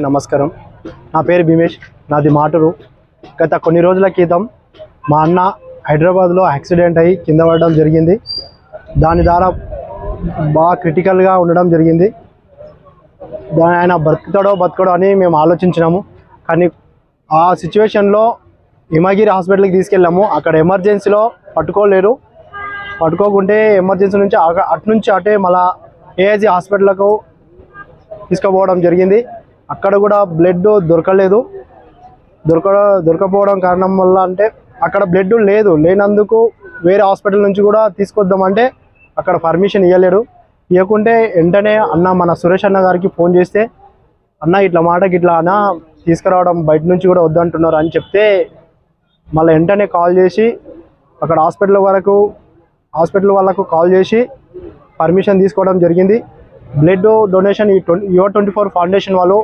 నమస్కారం, నా పేరు భీమేష్, నాది మాటూరు. గత కొన్ని రోజుల క్రితం మా అన్న హైదరాబాద్లో యాక్సిడెంట్ అయ్యి కింద పడడం జరిగింది. దాని ద్వారా బాగా క్రిటికల్గా ఉండడం జరిగింది. ఆయన బతుకుతాడో బతకడో అని మేము ఆలోచించినాము. కానీ ఆ సిచ్యువేషన్లో హిమగిరి హాస్పిటల్కి తీసుకెళ్ళాము. అక్కడ ఎమర్జెన్సీలో పట్టుకోకుంటే ఎమర్జెన్సీ నుంచి అటు అటే మళ్ళా ఏఐజీ హాస్పిటల్కు తీసుకుపోవడం జరిగింది. అక్కడ కూడా బ్లడ్ దొరకపోవడం కారణం వల్ల అంటే అక్కడ బ్లడ్ లేనందుకు వేరే హాస్పిటల్ నుంచి కూడా తీసుకొద్దామంటే అక్కడ పర్మిషన్ ఇవ్వకుంటే వెంటనే అన్న మన సురేష్ అన్న గారికి ఫోన్ చేస్తే, అన్న ఇట్లా అన్న తీసుకురావడం బయట నుంచి కూడా వద్దంటున్నారు అని చెప్తే మళ్ళీ వెంటనే కాల్ చేసి అక్కడ హాస్పిటల్ వాళ్ళకు కాల్ చేసి పర్మిషన్ తీసుకోవడం జరిగింది. బ్లడ్ డొనేషన్ ఈ యువ 24 ఫౌండేషన్ వాళ్ళు